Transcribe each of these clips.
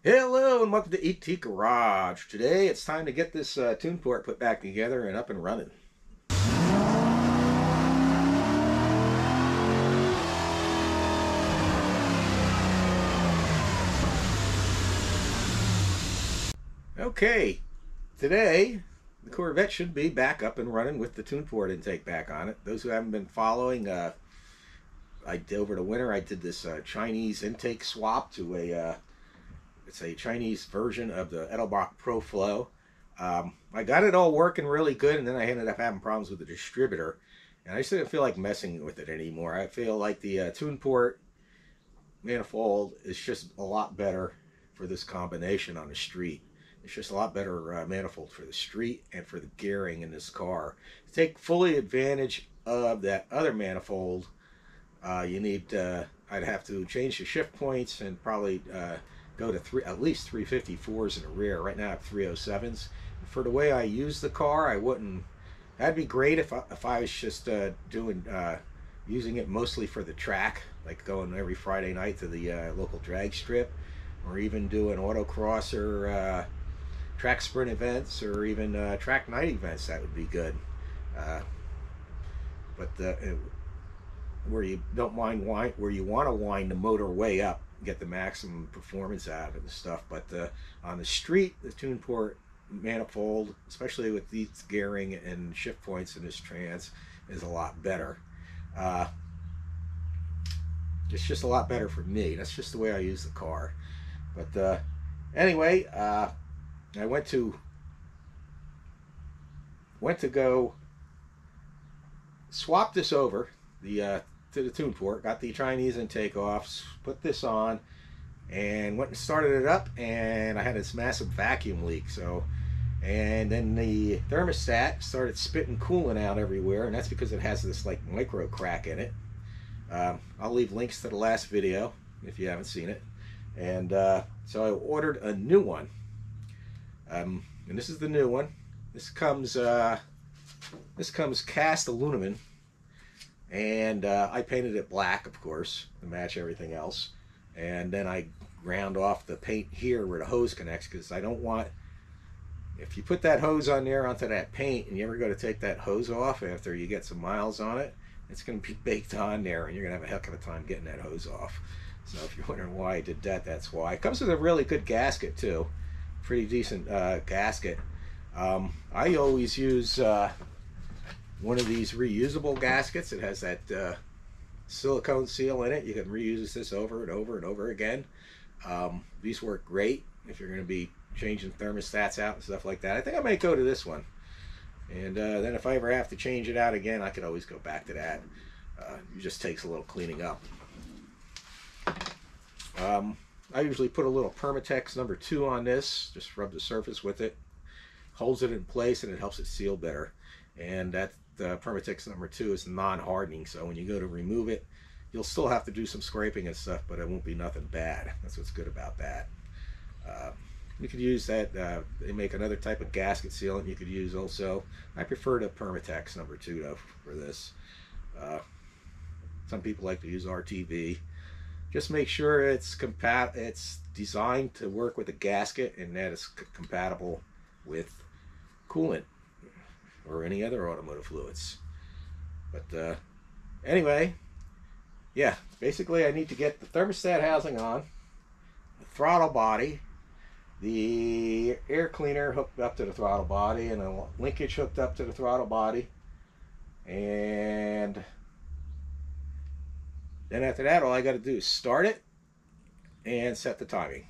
Hello and welcome to ET Garage. Today it's time to get this tune port put back together and up and running. Okay, today the Corvette should be back up and running with the tune port intake back on it. Those who haven't been following, over the winter I did this Chinese intake swap to it's a Chinese version of the Edelbach Pro Flow. I got it all working really good, and then I ended up having problems with the distributor, and I just didn't feel like messing with it anymore. I feel like the tune port manifold is just a lot better for this combination on the street. It's just a lot better manifold for the street and for the gearing in this car. To take fully advantage of that other manifold, you need I'd have to change the shift points and probably go to at least 354s in the rear. Right now I have 307s. For the way I use the car, I wouldn't. That'd be great if I was just using it mostly for the track, like going every Friday night to the local drag strip, or even doing autocross or track sprint events, or even track night events. That would be good. But where you don't mind where you want to wind the motor way up, get the maximum performance out of it and stuff. But on the street, the tune port manifold, especially with these gearing and shift points in this trans, is a lot better. It's just a lot better for me. That's just the way I use the car. But anyway, I went to go swap this over to the tune port, got the Chinese intake off, put this on, and went and started it up, and I had this massive vacuum leak. And then the thermostat started spitting coolant out everywhere, and that's because it has this like micro crack in it. I'll leave links to the last video if you haven't seen it. And so I ordered a new one, and this is the new one. This comes cast aluminum. And I painted it black, of course, to match everything else. And then I ground off the paint here where the hose connects, because I don't want, if you put that hose on there onto that paint and you ever go to take that hose off after you get some miles on it, it's going to be baked on there, and you're going to have a heck of a time getting that hose off. So if you're wondering why I did that, that's why. It comes with a really good gasket too, pretty decent gasket. I always use one of these reusable gaskets. It has that silicone seal in it. You can reuse this over and over and over again. These work great if you're going to be changing thermostats out and stuff like that. I think I might go to this one. And then if I ever have to change it out again, I could always go back to that. It just takes a little cleaning up. I usually put a little Permatex number 2 on this. Just rub the surface with it. Holds it in place, and it helps it seal better. And that Permatex number 2 is non-hardening, so when you go to remove it, you'll still have to do some scraping and stuff, but it won't be nothing bad. That's what's good about that. You could use that. They make another type of gasket sealant you could use also. I prefer the Permatex number 2 though for this. Some people like to use RTV. Just make sure it's designed to work with the gasket, and that it's compatible with coolant or any other automotive fluids. But anyway, yeah, basically I need to get the thermostat housing on, the throttle body, the air cleaner hooked up to the throttle body, and a linkage hooked up to the throttle body. And then after that, all I got to do is start it and set the timing.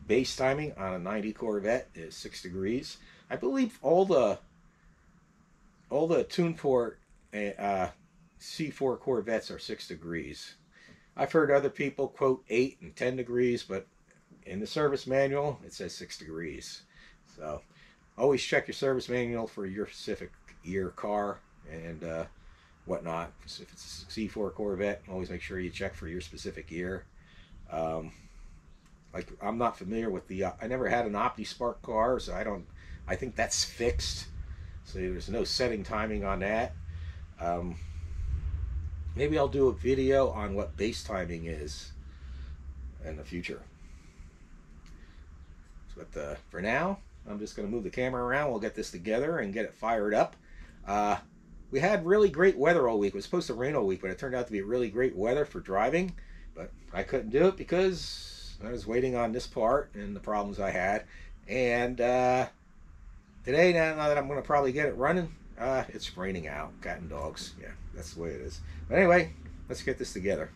Base timing on a 90 Corvette is 6 degrees. I believe all the tune port C4 Corvettes are 6 degrees. I've heard other people quote 8 and 10 degrees, but in the service manual it says 6 degrees. So always check your service manual for your specific year car and whatnot. If it's a C4 Corvette, always make sure you check for your specific year. Like, I'm not familiar with the I never had an OptiSpark car, so I think that's fixed, so there's no setting timing on that. Maybe I'll do a video on what base timing is in the future. But for now, I'm just going to move the camera around. We'll get this together and get it fired up. We had really great weather all week. It was supposed to rain all week, but it turned out to be really great weather for driving. But I couldn't do it because I was waiting on this part and the problems I had. And today, now that I'm going to probably get it running, it's raining out. Cat and dogs. Yeah, that's the way it is. But anyway, let's get this together.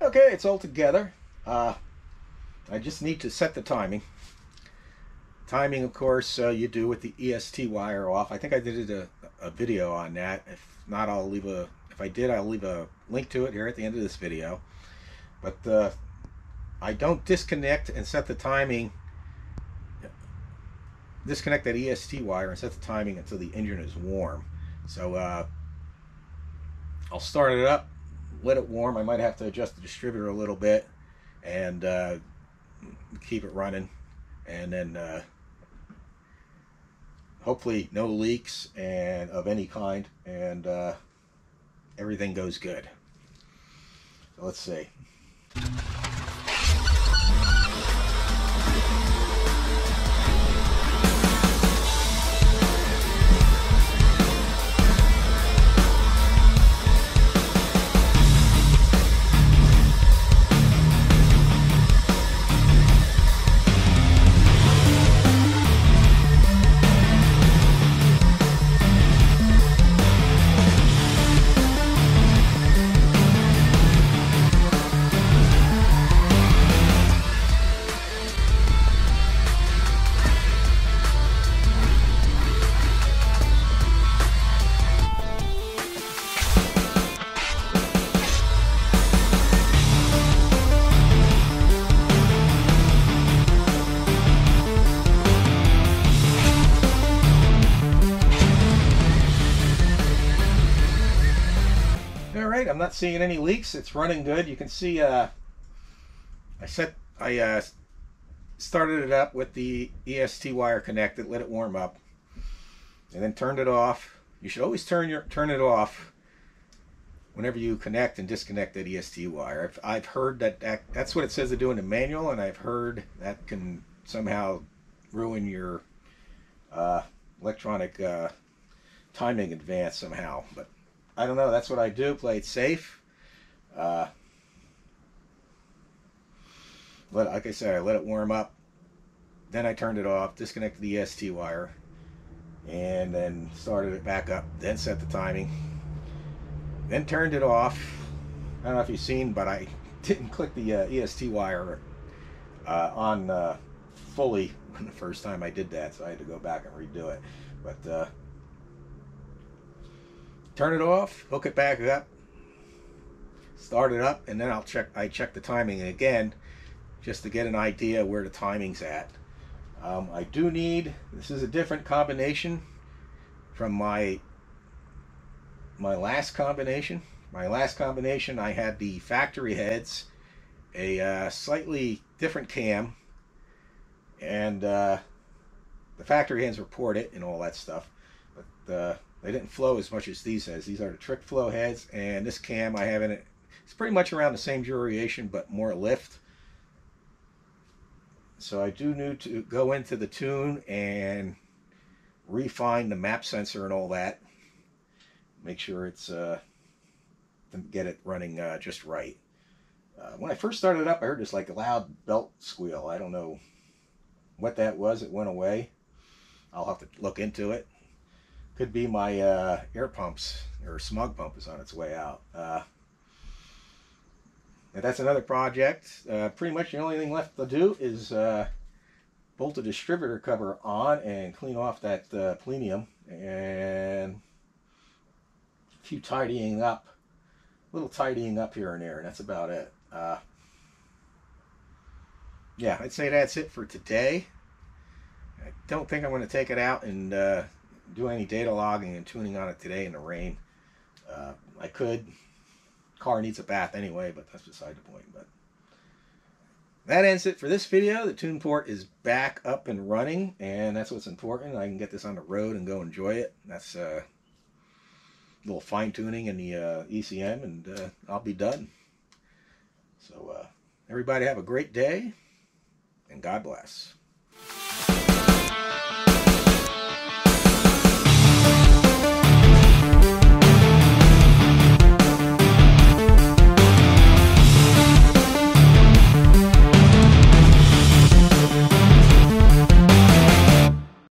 Okay, it's all together. I just need to set the timing. Timing, of course, you do with the EST wire off. I think I did a video on that. If not, I'll leave a. If I did, I'll leave a link to it here at the end of this video. But I don't disconnect and set the timing. Disconnect that EST wire and set the timing until the engine is warm. So I'll start it up. Let it warm. I might have to adjust the distributor a little bit and keep it running, and then hopefully no leaks and of any kind, and everything goes good. So let's see. I'm not seeing any leaks. It's running good. You can see I started it up with the EST wire connected, let it warm up, and then turned it off. You should always turn it off whenever you connect and disconnect that EST wire. I've heard that's what it says to do in the manual, and I've heard that can somehow ruin your electronic timing advance somehow, but I don't know. That's what I do. Play it safe. Like I said, I let it warm up. Then I turned it off, disconnected the EST wire, and then started it back up. Then set the timing. Then turned it off. I don't know if you've seen, but I didn't click the EST wire on fully the first time I did that, so I had to go back and redo it. But turn it off, hook it back up, start it up, and then I check the timing again just to get an idea where the timing's at. I do need, this is a different combination from my last combination. My last combination, I had the factory heads, a slightly different cam, and the factory heads were ported and all that stuff, but they didn't flow as much as these heads. These are the trick flow heads, and this cam I have in it, it's pretty much around the same duration but more lift. So I do need to go into the tune and refine the map sensor and all that. Make sure it's get it running just right. When I first started it up, I heard this like a loud belt squeal. I don't know what that was. It went away. I'll have to look into it. Could be my air pumps or smog pump is on its way out. And that's another project. Pretty much the only thing left to do is bolt the distributor cover on and clean off that plenum, and a few tidying up, a little tidying up here and there, and that's about it. Yeah, I'd say that's it for today. I don't think I'm going to take it out and do any data logging and tuning on it today in the rain. I could. Car needs a bath anyway, but that's beside the point. But that ends it for this video. The tune port is back up and running, and that's what's important. I can get this on the road and go enjoy it. That's a little fine tuning in the ECM, and I'll be done. So everybody have a great day, and God bless.